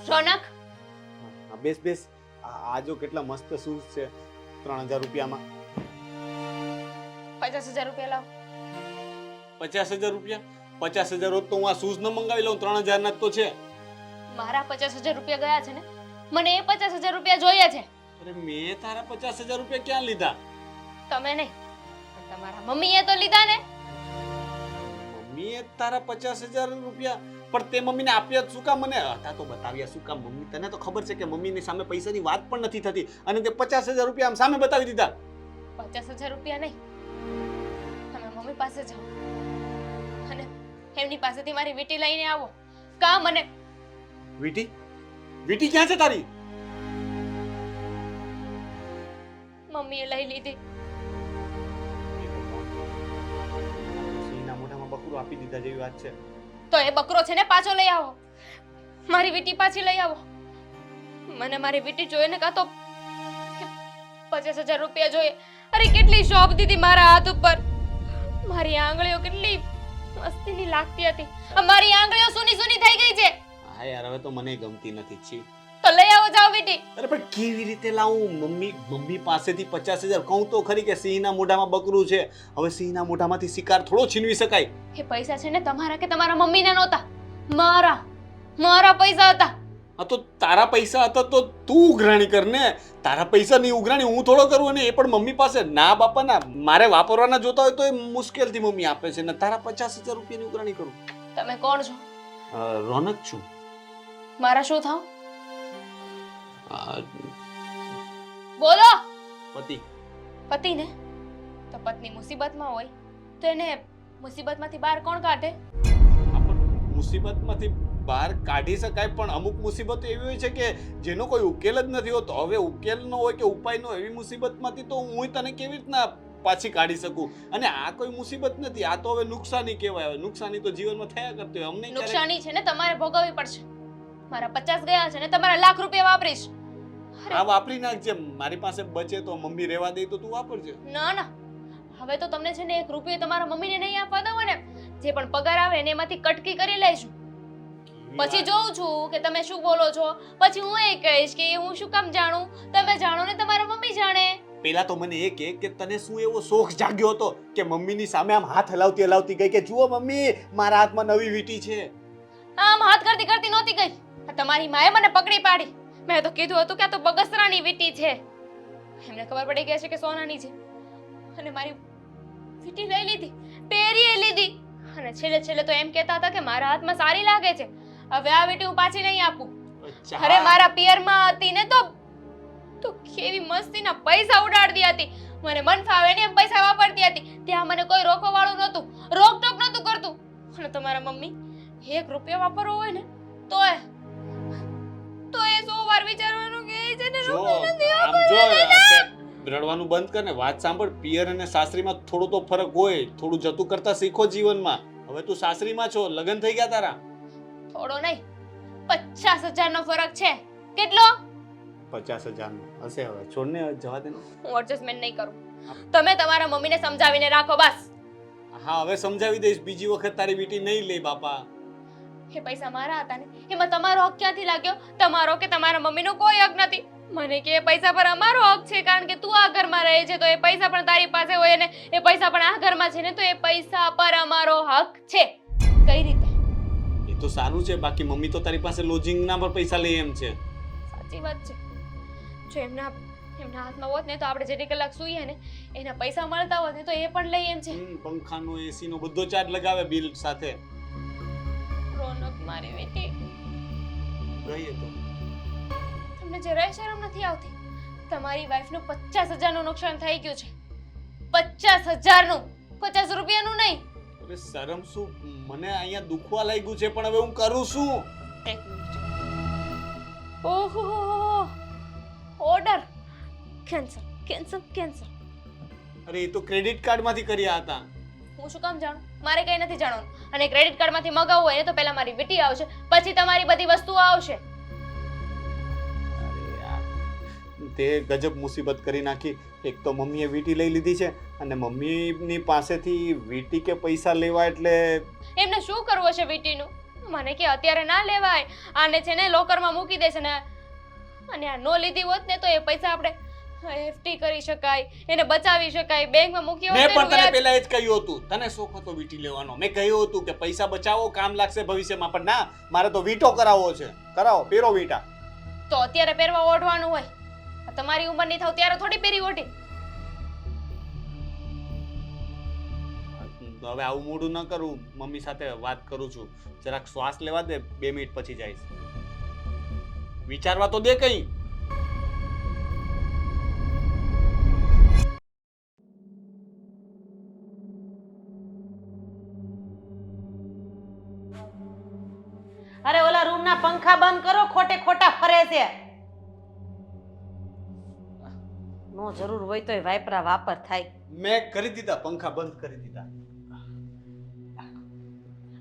રોનક, હા, બેસ બેસ. આ જો કેટલા મસ્ત શૂઝ છે 3000 રૂપિયામાં. 50,000 રૂપિયા લાવ. 50,000 રૂપિયા? 50,000 હોત તો હું આ શૂઝ ન મંગાવી લઉં. 3000 ના જ તો છે. મારા 50,000 રૂપિયા ગયા છે ને, મને એ 50,000 રૂપિયા જોઈએ છે. અરે મેં તારા 50,000 રૂપિયા ક્યાં લીધા? તમે નહીં, પણ તમારા મમ્મીએ તો લીધા ને. મમ્મીએ તારા 50,000 રૂપિયા પણ તે મમ્મીને આપ્યા શું કામ? મને હતા તો બતાવ્યા શું કામ? મમ્મી તને તો ખબર છે કે મમ્મીની સામે પૈસાની વાત પણ નથી થતી અને તે 50,000 રૂપિયા આમ સામે બતાવી દીધા. 50,000 રૂપિયા નહીં, તમે મમ્મી પાસે જાઓ અને એમની પાસેથી મારી વીટી લઈને આવો. કા મને વીટી? વીટી ક્યાં છે તારી? મમ્મીએ લઈ લીધી. સિંહના મોઢામાં બકરું આપી દીધા જેવી વાત છે. તો એ બકરો છે ને પાછો લઈ આવો. મારી વીટી પાછી લઈ આવો. મને મારી વીટી જોઈએ ને, કાં તો 50,000 રૂપિયા જોઈએ. અરે કેટલી શોપ દીધી મારા હાથ ઉપર. મારી આંગળીઓ કેટલી મસ્તીની લાગતી હતી. મારી આંગળીઓ સૂની સૂની થઈ ગઈ છે. હા યાર, હવે તો મને ગમતી નથી. છી. તો લઈ આવો જાઓ વીટી. અરે પણ કેવી રીતે લાવું? મમ્મી પાસેથી 50,000 કહું તો ખરી કે સિંહના મોઢામાં બકરું છે. હવે સિંહના મોઢામાંથી શિકાર થોડો છીનવી શકાય. એ પૈસા છે ને તમારા કે તમારા મમ્મીના નહોતા, મારા પૈસા હતા. હા તો તારા પૈસા હતા તો તું ઉઘરાણી કર ને. તારા પૈસાની ઉઘરાણી હું થોડો કરું, અને એ પણ મમ્મી પાસે. ના બાપા ના, મારે વાપરવાના જોતા હોય તો એ મુશ્કેલથી મમ્મી આપે છે ને તારા 50,000 રૂપિયાની ઉઘરાણી કરું. તમે કોણ છો? રોનક છું. મારા શું થાવ? બોલો. પતિ ને તો પત્ની મુસીબતમાં હોય તો એને મુસીબતમાંથી બહાર કોણ કાઢે? મુસીબતમાંથી બહાર કાઢી શકાય, પણ અમુક મુસીબતો એવી હોય છે કે જેનો કોઈ ઉકેલ જ નથી હોતો. હવે ઉકેલ ન હોય કે ઉપાય ન હોય એવી મુસીબતમાંથી તો હું તને કેવી રીતના પાછી કાઢી શકું? અને આ કોઈ મુસીબત નથી, આ તો હવે નુકસાની કહેવાય. નુકસાની તો જીવનમાં થયા કરતી હોય. અમને નુકસાની છે ને તમારે ભોગવવી પડશે. મારા 50 ગયા છે ને, તમારા લાખ રૂપિયા વાપરીશ. હા વાપરી નાખજે. મારી પાસે બચે તો મમ્મી રહેવા દે તો તું વાપરજે. ના, હવે તો તમને છે ને 1 રૂપિયો તમારા મમ્મીને નહીં આપવા દઉં ને, જે પણ પગાર આવે ને એમાંથી કટકી કરી લઈશું. પછી જોઉં છું કે તમે શું બોલો છો. પછી હું એ કહીશ કે હું શું કામ જાણું? તમે જાણો ને તમારા મમ્મી જાણે. પેલા તો મને એ કહે કે તને શું એવો શોખ જાગ્યો હતો કે મમ્મીની સામે આમ હાથ હલાવતી ગઈ કે જુઓ મમ્મી, મારા હાથમાં નવી વીંટી છે. આમ હાથ કરતી નહોતી ગઈ. તમારી માએ મને પકડી પાડી. મેં તો કીધું હતું કે આ તો બગસરાની વીંટી છે. એમને ખબર પડી ગઈ છે કે સોનાની છે, અને મારી વીંટી લઈ લીધી, પહેરી લીધી. અને છેલ્લે તો એમ કહેતા હતા કે મારા હાથમાં સારી લાગે છે. હવે આ વીંટી હું પાછી નહીં આપું. અરે મારા પિયરમાં હતી ને તો કેવી મસ્તીના પૈસા ઉડાડતી હતી. મને મન ફાવે ને એમ પૈસા વાપરતી હતી. ત્યાં મને કોઈ રોકવા વાળું નહોતું, રોકટોક નહોતું કરતું. અને તમારા મમ્મી 1 રૂપિયો વાપરવો હોય ને તો એ 100 વાર વિચારવાનું કે છે ને રડવાનું બંધ કર ને વાત સાંભળ. પિયર અને સાસરીમાં થોડો તો ફરક હોય. થોડું જતું કરતા શીખો જીવનમાં. હવે તું સાસરીમાં છો, લગ્ન થઈ ગયા તારા. થોડો નહીં, 50,000 નો ફરક છે. કેટલો? 50,000 નો હશે. હવે છોડને, જવા દે. હું એડજસ્ટમેન્ટ નહીં કરું. તમે તમારા મમ્મીને સમજાવીને રાખો બસ. હા હવે સમજાવી દઈશ. બીજી વખત તારી વીંટી નહીં લે બાપા. એ પૈસા મારા હતા ને, એમાં તમારો હક ક્યાંથી લાગ્યો? તમારો કે તમારા મમ્મીનો કોઈ હક નથી. મને કે એ પૈસા પર અમારો હક છે, કારણ કે તું આ ઘરમાં રહે છે તો એ પૈસા પણ તારી પાસે હોય, ને એ પૈસા પણ આ ઘરમાં છે ને તો એ પૈસા પર અમારો હક છે. કઈ રીતે? એ તો સારું છે. બાકી મમ્મી તો તારી પાસે લોજિંગના પર પૈસા લે એમ છે. સાચી વાત છે. જો એમના હાથમાં હોત ને તો આપણે જેટલી કલાક સૂઈએ ને એના પૈસા મળતા હોત ને તો એ પણ લઈ એમ છે. પંખાનો, એસીનો બધો ચાર્જ લગાવે બિલ સાથે. રોનક મારી બેટી ગઈ તો તમને જરાય શરમ નથી આવતી? તમારી વાઈફનું 50,000 નું નુકસાન થઈ ગયું છે. 50,000 નું, 50 રૂપિયાનું નહીં. અરે શરમ શું? મને અહીંયા દુખવા લાગ્યું છે, પણ હવે હું કરું શું? એક મિનિટ. ઓહો, ઓર્ડર કેન્સલ. અરે એ તો ક્રેડિટ કાર્ડ માંથી કર્યા હતા. હું શું કામ જાણું? મારે કઈ નથી જાણવાનું. અને ક્રેડિટ કાર્ડ માંથી મગાવવું હોય ને તો પહેલા મારી વીંટી આવશે, પછી તમારી બધી વસ્તુઓ આવશે. અરે યાર, તે ગજબ મુસીબત કરી નાખી. એક તો મમ્મીએ વીંટી લઈ લીધી છે, અને મમ્મીની પાસેથી વીંટી કે પૈસા લેવા એટલે એમને શું કરવું છે વીંટીનું? મને કે અત્યારે ના લેવાય, આને છે ને લોકરમાં મૂકી દેશે ને, અને આ નો લીધી હોત ને તો એ પૈસા આપણે એફડી કરી શકાય, એને બચાવી શકાય, બેંકમાં મૂકી હોત મેં ને પણ એનું તને વ્યાજ- પહેલા એ જ કહ્યું હતું, તને શોખ હતો વીટી લેવાનો. મેં કહ્યું હતું કે પૈસા બચાવો, કામ લાગશે ભવિષ્યમાં. પણ ના, મારે તો વીટો કરાવવો છે. કરાવો, પહેરો વીટા. તો અત્યારે પહેરવા ઓઢવાનું હોય, તમારી ઉંમર નહીં થાવ ત્યારે થોડી પહેરી ઓઢી. તો હવે આવું મોડું ન કરું, મમ્મી સાથે વાત કરું છું. જરાક શ્વાસ લેવા દે, 2 મિનિટ પછી જઈશ. વિચારવા તો દે કઈ. અરે ઓલા રૂમના પંખા બંધ કરો, ખોટે ખોટા ફરે છે. નો જરૂર હોય તોય વાયપરા વાપર થાય. મેં કરી દીધા, પંખા બંધ કરી દીધા.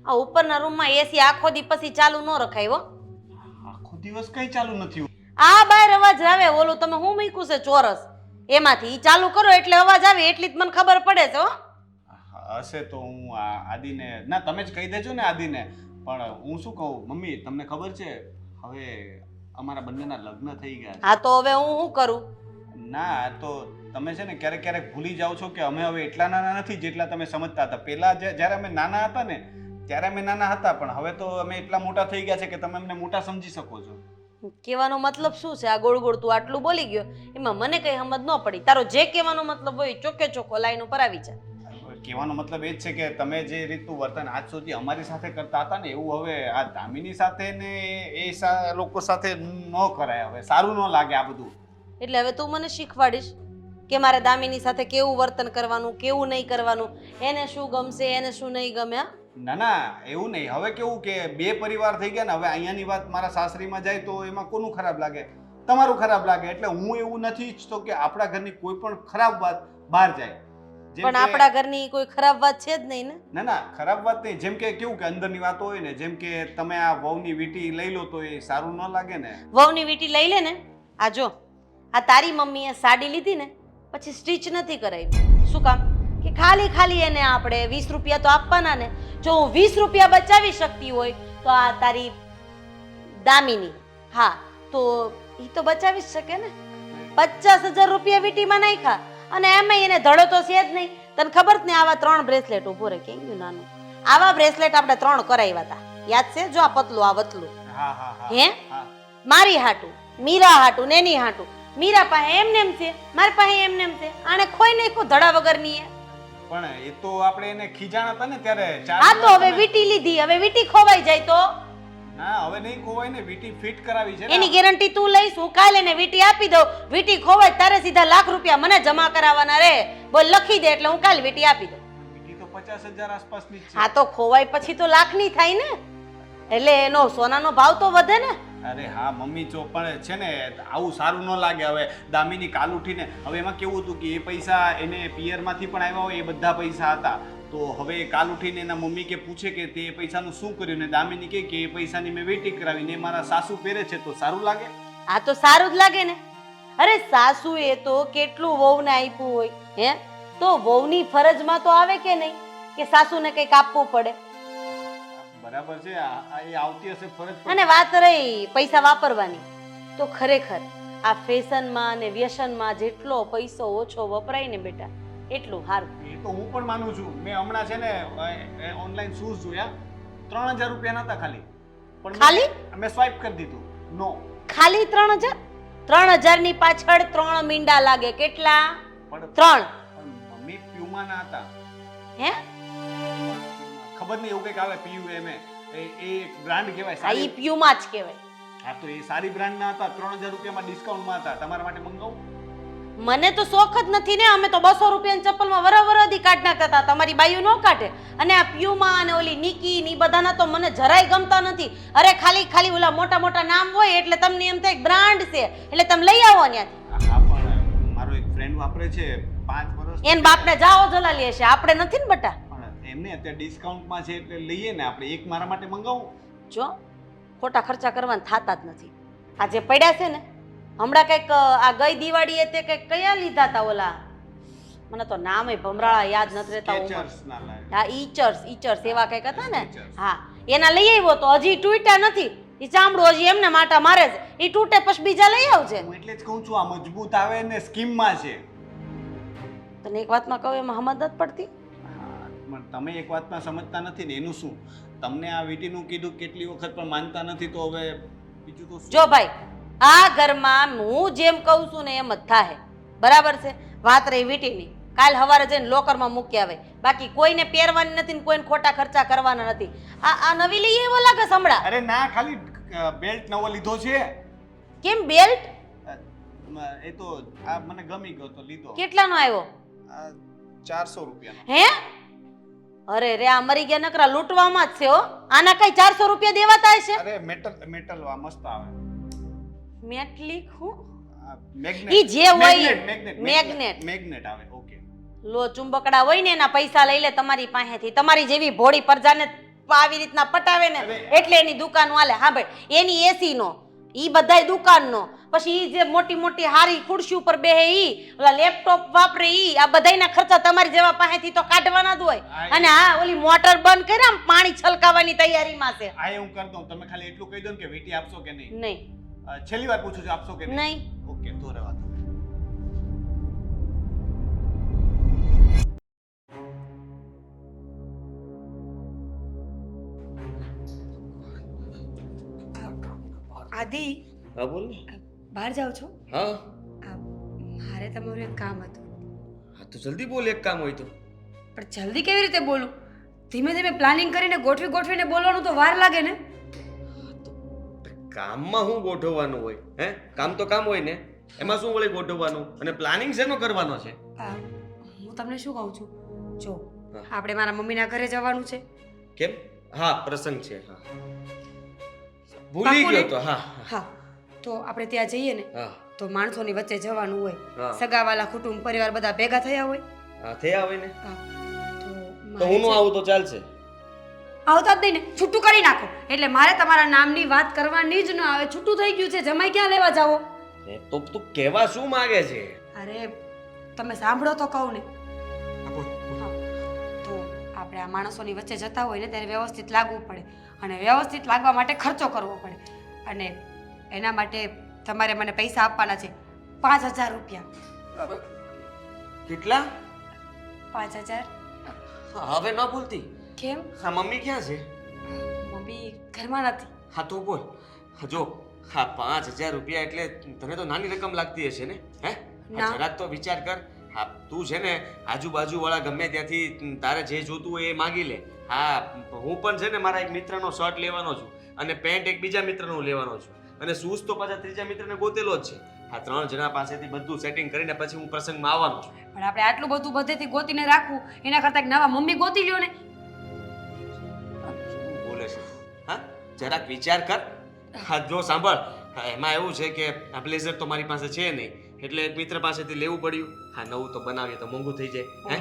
આ ઉપરના રૂમમાં એસી આખો દી પછી ચાલુ ન રખાય હો. આખો દિવસ કઈ ચાલુ નથી. આ બહાર અવાજ આવે, ઓલું તમે હું મૂક્યું છે ચોરસ, એમાંથી ઈ ચાલુ કરો એટલે અવાજ આવે, એટલી જ મને ખબર પડે છે હો. હશે તો હું આદિને, ના તમે જ કહી દેજો ને આદિને. પણ હું શું કહું મમ્મી, તમને ખબર છે હવે અમારા બંનેના લગ્ન થઈ ગયા છે. હા તો હવે હું શું કરું? ના તો તમે છે ને ક્યારેક ક્યારેક ભૂલી જાઓ છો કે અમે હવે એટલા નાના નથી જેટલા તમે સમજતા હતા. પહેલા જ્યારે અમે નાના હતા ને ત્યારે અમે નાના હતા, પણ હવે તો અમે એટલા મોટા થઈ ગયા છે કે તમે અમને મોટા સમજી શકો છો. કહેવાનો મતલબ શું છે? આ ગોળ ગોળ તું આટલું બોલી ગયો, એમાં મને કઈ સમજ ન પડી. તારો જે કહેવાનો મતલબ હોય ચોકે ચોખ્ખો લાઈન ઉપર આવી જા. કહેવાનો મતલબ એ જ છે કે તમે જે રીતનું વર્તન આજ સુધી અમારી સાથે કરતા હતા ને, એવું હવે આ દામિની સાથે ને એ લોકો સાથે ન કરાય. હવે સારું ન લાગે આ બધું. એટલે હવે તું મને શીખવાડીશ કે મારે દામિની સાથે કેવું વર્તન કરવાનું, કેવું નહીં કરવાનું, એને શું ગમશે, એને શું નહીં ગમે. ના ના, એવું નહીં. હવે કેવું કે 2 પરિવાર થઈ ગયા ને, હવે અહીંયાની વાત મારા સાસરીમાં જાય તો એમાં કોનું ખરાબ લાગે? તમારું ખરાબ લાગે. એટલે હું એવું નથી ઈચ્છતો કે આપણા ઘરની કોઈ પણ ખરાબ વાત બહાર જાય. પણ આપણા ઘરની કોઈ ખરાબ વાત છે જ નહીં ને. ના ના, ખરાબ વાત નહીં. જેમ કે કેવું કે અંદરની વાતો હોય ને, જેમ કે તમે આ વહુની વીટી લઈ લો તો એ સારું ન લાગે ને. વહુની વીટી લઈ લે ને. આ જો, આ તારી મમ્મીએ સાડી લીધી ને પછી સ્ટીચ નથી કરાવી. શું કામ? કે ખાલી એને આપણે 20 રૂપિયા તો આપવાના ને. જો હું 20 રૂપિયા બચાવી શકતી હોય તો આ તારી દામિની, હા તો એ તો બચાવી જ શકે ને. 50,000 રૂપિયા વીટીમાં નાખ્યા અને એમાં એને ધડો તો છે જ નહીં. તને ખબર જ ને, આવા 3 બ્રેસલેટ ઉભો રહે, કેમ ગયું નાનું, આવા બ્રેસલેટ આપણે 3 કરાવ્યા હતા, યાદ છે? જો આ પતલું, આ વતલું. હા હા હા. હે મારી હાટું, મીરા હાટું, નેની હાટું. મીરા પાસે એમ છે, મારી પાસે એમ છે. આને ખોઈ નાખ્યું ધડા વગરની. પણ એ તો આપણે એને ખીજાણા હતા ને ત્યારે. હા તો હવે વીટી લીધી, હવે વીટી ખોવાઈ જાય તો? ના હવે નહીં ખોવાય ને, વીટી ફિટ કરાવી છે. એની ગેરંટી તું લઈશ, હું કાલે એને વીટી આપી દઉં. વીટી ખોવાય તારે સીધા લાખ રૂપિયા મને જમા કરાવવાના રે. બોલ લખી દે એટલે હું કાલે વીટી આપી દઉં. વીટી તો 50,000 આસપાસની જ છે. હા તો ખોવાય પછી તો લાખની થાય ને, એટલે એનો સોનાનો ભાવ તો વધે ને. અરે હા મમ્મી, જો પણ છે ને આવું સારું ન લાગે. હવે દામિની કાલ ઉઠીને, હવે એમાં કેવું હતું કે એ પૈસા એને પિયરમાંથી પણ આવ્યા હોય, એ બધા પૈસા હતા. તો હવે કાલ ઉઠીને એના મમ્મી કે પૂછે કે તે પૈસાનું શું કર્યું, ને દામિની કહે કે એ પૈસાની મેં વેટિંગ કરાવીને મારા સાસુ પહેરે છે, તો સારું લાગે? આ તો સારું જ લાગે ને. અરે સાસુ એ તો કેટલું વહુને આપ્યું હોય, હે તો વહુની ફરજમાં તો આવે કે નહીં કે સાસુને કંઈક આપવું પડે. બરાબર છે, એ આવતી હશે ફરજ. અને વાત રહી પૈસા વાપરવાની, તો ખરેખર આ ફેશનમાં અને વ્યસનમાં જેટલો પૈસો ઓછો વપરાય ને બેટા, એટલું સારું. એ તો હું પણ માનું છું. મેં હમણાં છે ને ઓનલાઈન શૂઝ જોયા, 3,000 રૂપિયા નતા ખાલી. પણ ખાલી? મેં સ્વાઇપ કરી દીધું. નો. ખાલી 3,000? 3,000 ની પાછળ 3 મીંડા લાગે. કેટલા? 3. મમ્મી પ્યુમા ના હતા. હે ખબર નહીં એવું કંઈક આવે પીયુ એમ. એ બ્રાન્ડ કહેવાય. આ ઈ પ્યુમા જ કહેવાય. હા તો એ સારી બ્રાન્ડ ના હતા, 3,000 રૂપિયામાં ડિસ્કાઉન્ટમાં હતા. તમારા માટે મંગાવું? મને તો શોખ જ નથી ને. અમે તો 200 રૂપિયાની ચપ્પલમાં વરાવરાદી કાઢ નાખતા હતા, તમારી બાઈઓ ન કાઢે. અને આ પ્યુમા અને ઓલી નિકી ની બધાના તો મને જરાય ગમતા નથી. અરે ખાલી ઓલા મોટા મોટા નામ હોય એટલે તમને એમ થાય બ્રાન્ડ છે એટલે તમે લઈ આવો ત્યાંથી. હા પણ મારો એક ફ્રેન્ડ વાપરે છે 5 વર્ષ. એન બાપને જાઓ જલાલી હશે, આપણે નથી ને બટા. પણ એમને અત્યારે ડિસ્કાઉન્ટમાં છે એટલે લઈએ ને આપણે. એક મારા માટે મંગાવું? જો ખોટા ખર્ચા કરવાના થાતા જ નથી. આ જે પડ્યા છે ને, હમણાં કંઈક આ ગઈ દિવાળીએ તે કંઈક કયા લીધા હતા ઓલા, મને તો નામ ભમરાળા યાદ નથી રહેતા. Skechers ના લાગે. હા ઈચર્સ એવા કંઈક હતા ને. હા એના લઈ આવ્યો તો હજી તૂટ્યા નથી. એ ચામડું હજી એમને માટા મારે છે. એ તૂટે પછી બીજા લઈ આવજે. હું એટલે જ કહું છું આ મજબૂત આવે ને સ્કીમમાં છે. તને એક વાતમાં કહું એમાં સમજ નથી પડતી. હા, પણ તમે એક વાતમાં સમજતા નથી ને એનું શું? તમને આ વીટીનું કીધું કેટલી વખત પણ માનતા નથી તો હવે બીજું તો શું? જો ભાઈ આ ઘરમાં હું જેમ કહું છું ને એમ જ થાય. બરાબર છે? વાત રહી વીટીની, કાલ સવારે જઈને લોકરમાં મૂકી આવે. બાકી કોઈને પહેરવાની નથી ને કોઈને ખોટા ખર્ચા કરવાના નથી. આ નવી લઈ એવો લાગે સંભળા. અરે ના, ખાલી બેલ્ટ નવો લીધો છે. કેમ બેલ્ટ? એ તો આ મને ગમી ગયો તો લીધો. કેટલાનો આવ્યો? 400 રૂપિયાનો. હે? અરે રે આ મરી ગયા નકરા લૂંટવામાં જ છે હો. આના કઈ 400 રૂપિયા દેવાતા હશે? અરે મેટલ આ મસ્ત આવે. મેટલિક હું? મેગ્નેટ. ઈ જે હોય મેગ્નેટ. મેગ્નેટ આવે. ઓકે. લો ચુંબકડા હોય ને એના પૈસા લઈ લે તમારી પાસેથી. તમારી જેવી ભોળી પ્રજાને આવી રીતના પટાવે ને એટલે એની દુકાન હાલે. હા ભાઈ એની એસી નો ઈ બધાય દુકાન નો. પછી ઈ જે મોટી મોટી હારી ખુરશી ઉપર બેહે ઈ, ઓલા લેપટોપ વાપરે ઈ, આ બધાયના ખર્ચા તમારી જેવા પાસેથી તો કાઢવાના જ હોય. અને હા ઓલી મોટર બંધ કરે આમ પાણી છલકાવાની તૈયારીમાં છે. આ હું કરી દઉં. તમે ખાલી એટલું કહી દો કે વીટી આપશો કે નહીં. નહીં. છેલ્લી વાર પૂછું છું, આપશો કે નહીં? નહીં. ઓકે, તો રહેવા દો. આદિ હા બોલ ને. બહાર જાઓ છો? હા મારે તમારું એક કામ હતું. હા તો જલ્દી બોલ, એક કામ હોય તો. પણ જલ્દી કેવી રીતે બોલું? ધીમે ધીમે પ્લાનિંગ કરીને ગોઠવીને બોલવાનું તો વાર લાગે ને. કામમાં શું ગોઠવવાનું હોય? હે, કામ તો કામ હોય ને, એમાં શું વળે ગોઠવવાનું? અને પ્લાનિંગ શેનો કરવાનો છે? હું તમને શું કહું છું, જો હા. આપણે મારા મમ્મીના ઘરે જવાનું છે. કેમ? હા પ્રસંગ છે. હા ભૂલી પાક્કું ગયો ને? તો. હા હા તો આપણે ત્યાં જઈએ ને હા તો માણસોની વચ્ચે જવાનું હોય. હા. સગાવાલા કુટુંબ પરિવાર બધા ભેગા થયા હોય. હા થયા હોય ને. હા તો હું નો આવું તો ચાલશે? આવતા જ નહીં ને, છૂટું કરી નાખો. એટલે મારે તમારા નામની વાત કરવાની જ ન આવે. છૂટું થઈ ગયું છે, જમાઈ ક્યાં લેવા જાવો? તો તું કહેવા શું માંગે છે? અરે તમે સાંભળો તો કહું ને. હા, બોલ. હા. તો આપણે આ માણસોની વચ્ચે જતા હોય ને ત્યારે વ્યવસ્થિત લાગવું પડે અને વ્યવસ્થિત લાગવા માટે ખર્ચો કરવો પડે. અને એના માટે તમારે મને પૈસા આપવાના છે 5000 રૂપિયા. કેટલા? 5000. હવે ન બોલતી. કેમ? હા મમ્મી ક્યાં છે? મમ્મી ઘરમાં નથી. હા તો બોલ. જો હા 5000 રૂપિયા એટલે તને તો નાની રકમ લાગતી હશે ને? હે ના. જરાક તો વિચાર કર. હા તું છે ને આજુબાજુ વાળા ગમે ત્યાંથી તારે જે જોતું હોય એ માગી લે. હા હું પણ છે ને મારા એક મિત્રનો શર્ટ લેવાનો છું અને પેન્ટ એક બીજા મિત્રનો લેવાનો છું અને શૂઝ તો પાછા ત્રીજા મિત્રને ગોતેલો જ છે. આ 3 જણા પાસેથી બધું સેટિંગ કરીને પછી હું પ્રસંગમાં આવવાનો છું. પણ આપણે આટલું બધું બધેથી ગોતીને રાખવું એના કરતાં એક નવા મમ્મી ગોતી લ્યો ને. શું બોલે છે? હા જરાક વિચાર કર. હા જો સાંભળ, હા એમાં એવું છે કે આ બ્લેઝર તો મારી પાસે છે નહીં એટલે એક મિત્ર પાસેથી લેવું પડ્યું. હા નવું તો બનાવીએ તો મોંઘું થઈ જાય. હે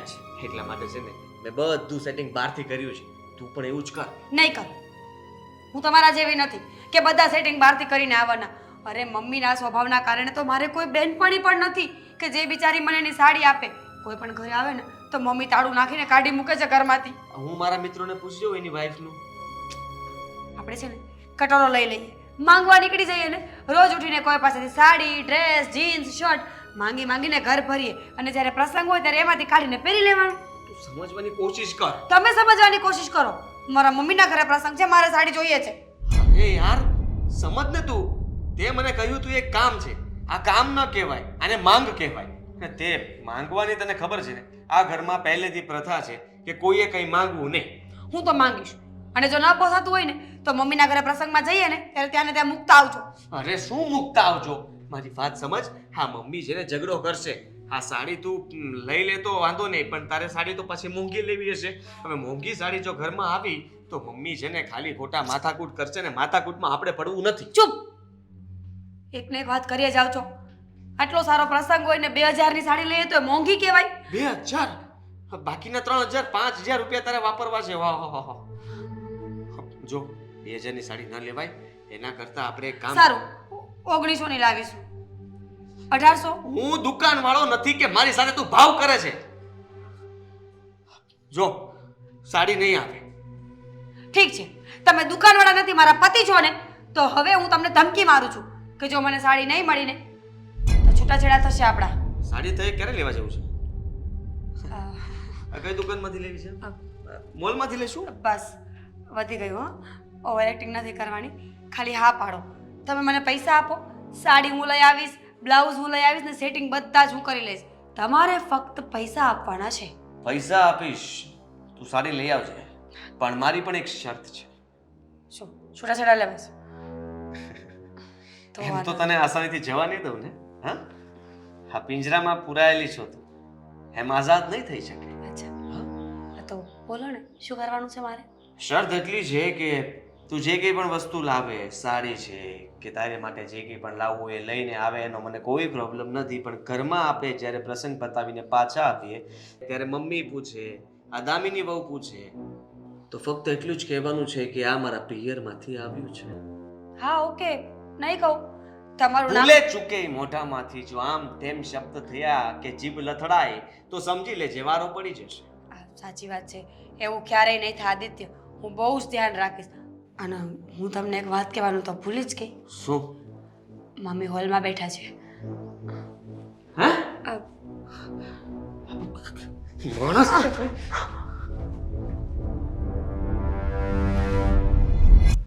એટલા માટે છે ને મેં બધું સેટિંગ બહારથી કર્યું છે. તું પણ એવું જ કર. નહીં કર. હું તમારા જેવી નથી કે બધા સેટિંગ બહારથી કરીને આવવાના. અરે મમ્મીના સ્વભાવના કારણે તો મારે કોઈ બહેનપણી પણ નથી કે જે બિચારી મને એની સાડી આપે. કોઈ પણ ઘરે આવે ને તો મમ્મી તાળું નાખીને કાઢી મૂકે છે ઘરમાંથી. હું મારા મિત્રોને પૂછી જોઉં એની વાઈફનું. આપણે છે ને કટોરો લઈ લઈએ, માંગવા નીકળી જઈએ ને. રોજ ઉઠીને કોઈ પાસેથી સાડી, ડ્રેસ, જીન્સ, શર્ટ માંગીને ઘર ભરીએ અને જ્યારે પ્રસંગ હોય ત્યારે એમાંથી કાઢીને પહેરી લેવાનું. તું સમજવાની કોશિશ કર. તમે સમજવાની કોશિશ કરો. મારા મમ્મીના ઘરે પ્રસંગ છે, મારે સાડી જોઈએ છે. અરે યાર સમજ ને તું. તે મને કહ્યું તું એક કામ છે. આ કામ ન કહેવાય, આને માંગ કહેવાય. ને તે માંગવાની તને ખબર છે ને આ ઘરમાં પહેલેથી પ્રથા છે કે કોઈએ કંઈ માંગવું નહીં. હું તો માંગીશ અને જો ન પોસાતું હોય ને તો મમ્મીના ઘરે પ્રસંગમાં જઈએ ને ત્યારે ત્યાં ને ત્યાં મૂકતા આવજો. અરે શું મૂકતા આવજો? મારી વાત સમજ. હા મમ્મી છે ને ઝઘડો કરશે. આ સાડી તું લઈ લે તો વાંધો નહીં પણ તારે સાડી તો પછી મોંઘી લેવી હશે. હવે મોંઘી સાડી જો ઘરમાં આવી તો મમ્મી છે ને ખાલી ખોટા માથાકૂટ કરશે ને માથાકૂટમાં આપણે પડવું નથી. ચૂપ. એકને એક વાત કરીએ જાવ છો. આટલો સારો પ્રસંગ હોય ને 2000 ની સાડી લઈએ તો મોંઘી કહેવાય. 2000? બાકીના 3000 5000 રૂપિયા તારે વાપરવા છે. વાહ વાહ વાહ. જો 2000 ની સાડી ના લેવાય એના કરતા આપણે એક કામ. સારું 1900 ની લાવીશું. 1800. હું દુકાન વાળો નથી કે મારી સાથે તું ભાવ કરે છે. જો સાડી નહીં આવે. ઠીક છે, તમે દુકાનવાળા નથી, મારા પતિ છો ને, તો હવે હું તમને ધમકી મારું છું કે જો મને સાડી નહીં મળી ને તો છૂટાછેડા થશે આપણા. સાડી તો એ ક્યારે લેવા જવું છે? અ, આ કઈ દુકાનમાંથી લેવી છે? મોલમાંથી લેશું? બસ વધી ગયું. હા, ઓવર એક્ટિંગ નથી કરવાની, ખાલી હા પાડો. તમે મને પૈસા આપો, સાડી હું લઈ આવીશ, બ્લાઉઝ હું લઈ આવીશ ને સેટિંગ બધા જ હું કરી લઈશ. તમારે ફક્ત પૈસા આપવાના છે. પૈસા આપીશ, તું સાડી લઈ આવજે, પણ મારી પણ એક શરત છે. શું છૂટાછેડા લેવા છે? તો એમ તો વાંધો તને આસાનીથી જવા નહીં દઉં ને. હા, આ પિંજરામાં પુરાયેલી છો તું, એમ આઝાદ નહીં થઈ શકે. નહીં. અચ્છા, હા તો બોલો ને, શું કરવાનું છે મારે? શરત એટલી છે કે તું જે કંઈ પણ વસ્તુ લાવે, સાડી છે કે તારે માટે જે કંઈ પણ લાવવું એ લઈને આવે, એનો મને કોઈ પ્રોબ્લેમ નથી, પણ ઘરમાં આપણે જ્યારે પ્રસંગ પતાવીને પાછા આવીએ ત્યારે મમ્મી પૂછે, આ દામિની વહુ પૂછે, તો ફક્ત એટલું જ કહેવાનું છે કે આ મારા પિયરમાંથી આવ્યું છે. હા ઓકે, નહીં કહું. તમારું નામ ભૂલે ચૂકે મોઢામાંથી જો આમ તેમ શબ્દ થયા કે જીભ લથડાય તો સમજી લેજે વારો પડી જશે. સાચી વાત છે, એવું ક્યારેય નહીં થાય આદિત્ય. હું બહુ જ ધ્યાન રાખીશ. અને હું તમને એક વાત કહેવાનું તો ભૂલી જ ગઈ. શું? મમ્મી હોલમાં બેઠા છે. હા? અ, માણસ છે કોઈ?